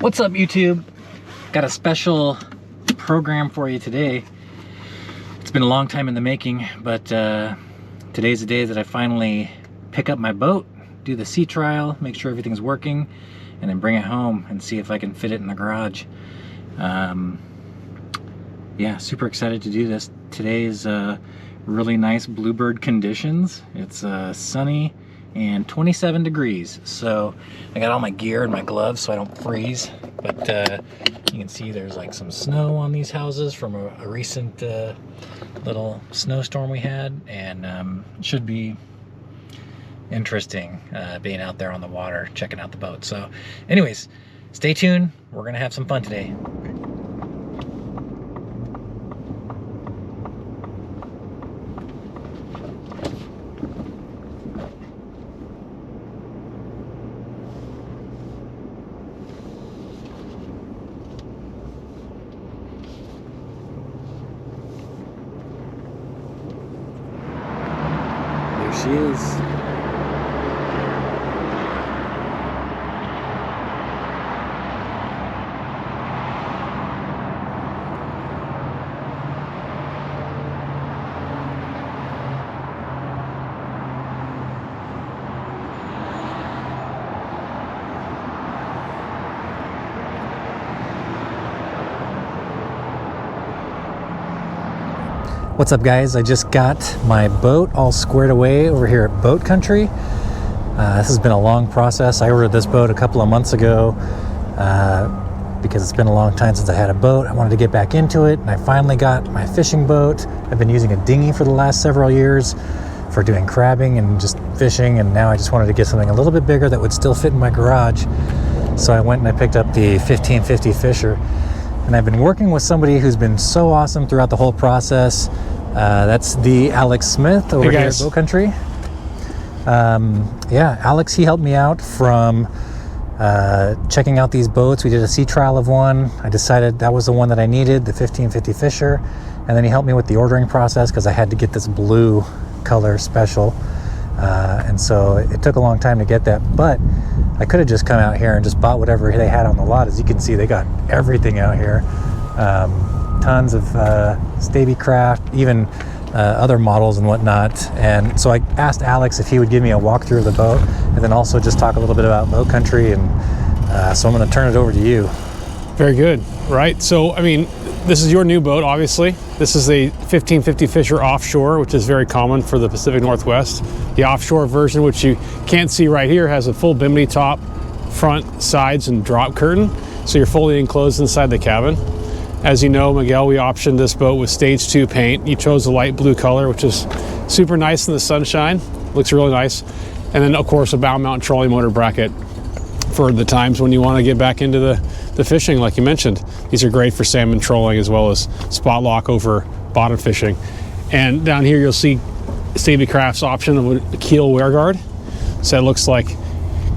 What's up, YouTube? Got a special program for you today. It's been a long time in the making, but today's the day that I finally pick up my boat, do the sea trial, make sure everything's working, and then bring it home and see if I can fit it in the garage. Yeah, super excited to do this. Today's really nice bluebird conditions. It's sunny and 27 degrees. So I got all my gear and my gloves so I don't freeze. But you can see there's like some snow on these houses from a recent little snowstorm we had, and it should be interesting being out there on the water checking out the boat. So anyways, stay tuned. We're gonna have some fun today. There she is. What's up, guys? I just got my boat all squared away over here at Boat Country. This has been a long process. I ordered this boat a couple of months ago because it's been a long time since I had a boat. I wanted to get back into it, and I finally got my fishing boat. I've been using a dinghy for the last several years for doing crabbing and just fishing, and now I just wanted to get something a little bit bigger that would still fit in my garage. So I went and I picked up the 1550 Fisher. And I've been working with somebody who's been so awesome throughout the whole process. That's the Alex Smith over here at Boat Country. Yeah, Alex, he helped me out from checking out these boats. We did a sea trial of one. I decided that was the one that I needed, the 1550 Fisher. And then he helped me with the ordering process because I had to get this blue color special. And so it took a long time to get that, but I could have just come out here and just bought whatever they had on the lot. As you can see, they got everything out here. Tons of Stabicraft, even other models and whatnot. And so I asked Alex if he would give me a walkthrough of the boat and then also just talk a little bit about Boat Country. And so I'm going to turn it over to you. Very good. Right. So, I mean, this is your new boat, obviously. This is a 1550 Fisher offshore, which is very common for the Pacific Northwest. The offshore version, which you can't see right here, has a full bimini top, front, sides, and drop curtain. So you're fully enclosed inside the cabin. As you know, Miguel, we optioned this boat with stage 2 paint. You chose a light blue color, which is super nice in the sunshine. Looks really nice. And then, of course, a bow mount trolley motor bracket for the times when you want to get back into the fishing, like you mentioned. These are great for salmon trolling as well as spot lock over bottom fishing. And down here you'll see Stabicraft's option of a keel wear guard. So it looks like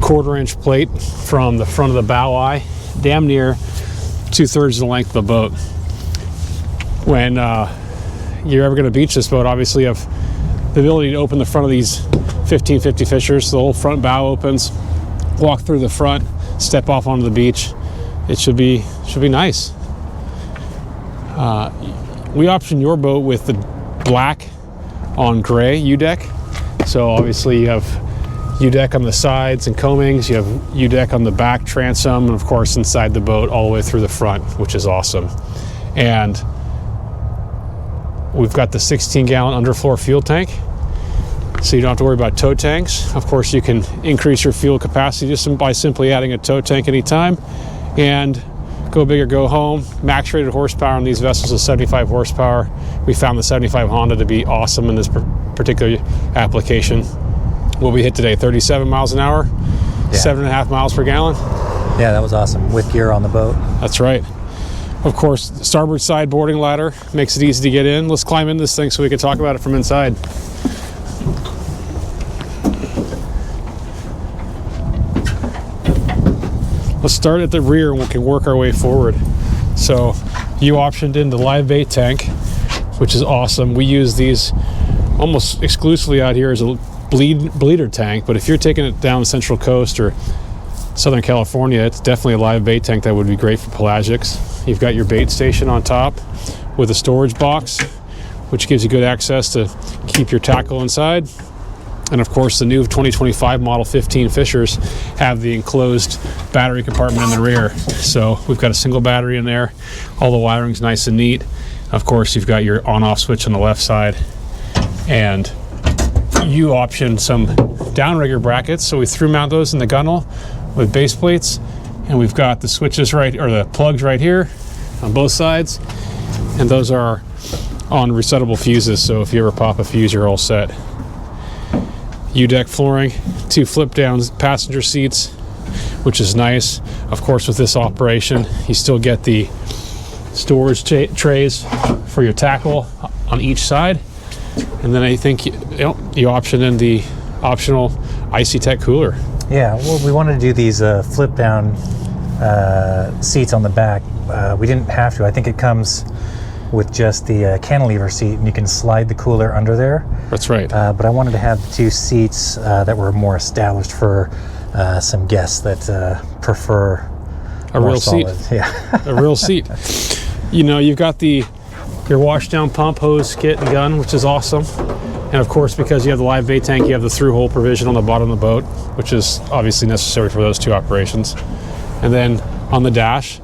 1/4-inch plate from the front of the bow eye, damn near 2/3 the length of the boat. When you're ever going to beach this boat, obviously you have the ability to open the front of these 1550 Fishers. The whole front bow opens, walk through the front, step off onto the beach. It should be nice. We optioned your boat with the black on gray U-deck. So obviously you have U-deck on the sides and coamings, you have U-deck on the back transom, and of course inside the boat all the way through the front, which is awesome. And we've got the 16-gallon underfloor fuel tank, so you don't have to worry about tow tanks. Of course, you can increase your fuel capacity just by simply adding a tow tank anytime. And go big or go home. Max rated horsepower on these vessels is 75 horsepower. We found the 75 Honda to be awesome in this particular application. What we hit today, 37 miles an hour, yeah. 7.5 miles per gallon. Yeah, that was awesome, with gear on the boat. That's right. Of course, the starboard side boarding ladder makes it easy to get in. Let's climb in this thing so we can talk about it from inside. Let's start at the rear and we can work our way forward. So you optioned in the live bait tank, which is awesome. We use these almost exclusively out here as a bleeder tank, but if you're taking it down the Central Coast or Southern California, it's definitely a live bait tank that would be great for pelagics. You've got your bait station on top with a storage box, which gives you good access to keep your tackle inside. And of course, the new 2025 Model 15 fishers have the enclosed battery compartment in the rear. So we've got a single battery in there. All the wiring's nice and neat. Of course, you've got your on-off switch on the left side. And you optioned some downrigger brackets. So we threw mount those in the gunnel with base plates. And we've got the switches or the plugs right here on both sides. And those are on resettable fuses. So if you ever pop a fuse, you're all set. U-deck flooring, 2 flip down passenger seats, which is nice. Of course, with this operation, you still get the storage trays for your tackle on each side. And then I think you option in the optional Icy Tech cooler. Yeah, well, we wanted to do these flip down seats on the back. We didn't have to. I think it comes with just the cantilever seat, and you can slide the cooler under there. That's right. But I wanted to have the 2 seats that were more established for some guests that prefer a real solid seat. Yeah, a real seat. You know, you've got your wash down pump, hose, kit, and gun, which is awesome. And of course, because you have the live bait tank, you have the through hole provision on the bottom of the boat, which is obviously necessary for those 2 operations. And then on the dash,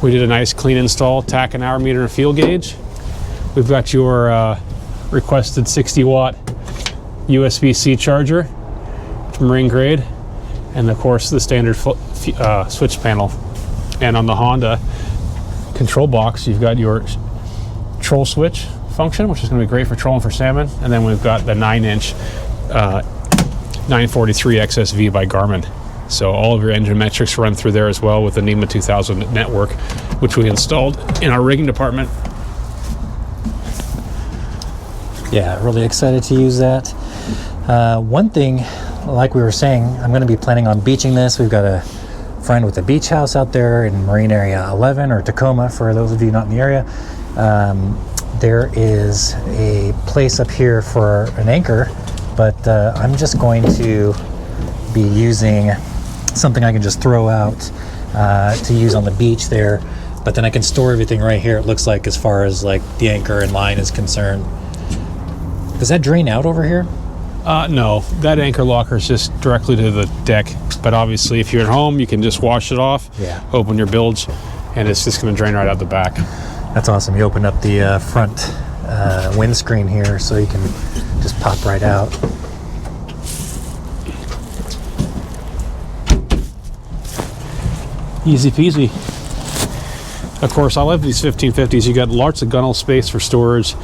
we did a nice clean install, tack and hour meter and fuel gauge. We've got your requested 60-watt USB-C charger, marine grade, and of course the standard switch panel. And on the Honda control box, you've got your troll switch function, which is going to be great for trolling for salmon. And then we've got the 9-inch 943 XSV by Garmin. So all of your engine metrics run through there as well with the NEMA 2000 network, which we installed in our rigging department. Yeah, really excited to use that. One thing, like we were saying, I'm going to be planning on beaching this. We've got a friend with a beach house out there in Marine Area 11, or Tacoma for those of you not in the area. There is a place up here for an anchor, but I'm just going to be using something I can just throw out to use on the beach there, but then I can store everything right here, it looks like, as far as like the anchor and line is concerned. Does that drain out over here? No, that anchor locker is just directly to the deck, but obviously if you're at home, you can just wash it off, open your bilge, and it's just going to drain right out the back. That's awesome. You open up the front windscreen here so you can just pop right out. Easy peasy. Of course, I love these 1550s. You got lots of gunnel space for storage.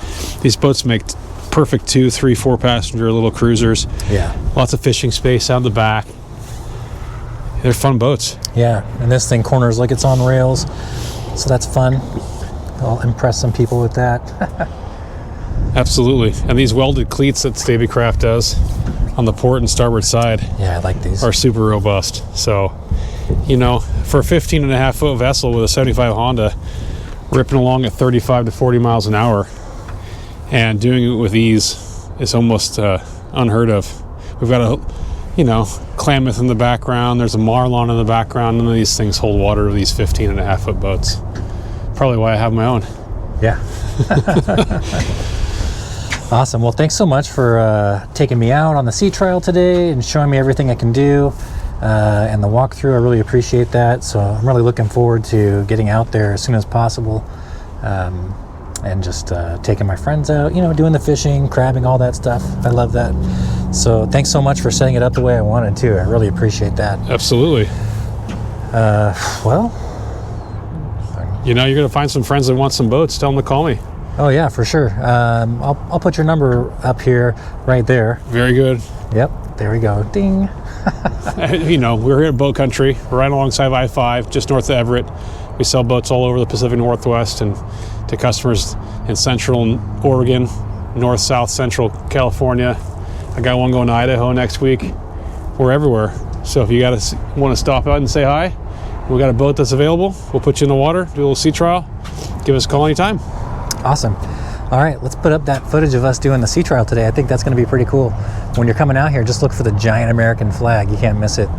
These boats make perfect 2, 3, 4 passenger little cruisers. Yeah. Lots of fishing space out the back. They're fun boats. Yeah, and this thing corners like it's on rails, so that's fun. I'll impress some people with that. Absolutely. And these welded cleats that Stabicraft does on the port and starboard side, yeah, I like these, are super robust. So, you know, for a 15.5 foot vessel with a 75 Honda ripping along at 35 to 40 miles an hour and doing it with ease is almost unheard of. We've got a, Klamath in the background, there's a Marlon in the background. None of these things hold water of these 15.5 foot boats. Probably why I have my own. Yeah. Awesome. Well, thanks so much for taking me out on the sea trial today and showing me everything I can do and the walkthrough. I really appreciate that. So I'm really looking forward to getting out there as soon as possible and just taking my friends out, doing the fishing, crabbing, all that stuff. I love that. So thanks so much for setting it up the way I wanted to. I really appreciate that. Absolutely. Well, you're going to find some friends that want some boats. Tell them to call me. Oh yeah, for sure. I'll put your number up here, right there. Very good. Yep, there we go. Ding. We're here at Boat Country. We're right alongside I-5, just north of Everett. We sell boats all over the Pacific Northwest and to customers in Central Oregon, North, South, Central California. I got one going to Idaho next week. We're everywhere. So if you want to stop out and say hi, we got a boat that's available. We'll put you in the water, do a little sea trial. Give us a call anytime. Awesome. All right, let's put up that footage of us doing the sea trial today. I think that's going to be pretty cool. When you're coming out here, just look for the giant American flag. You can't miss it.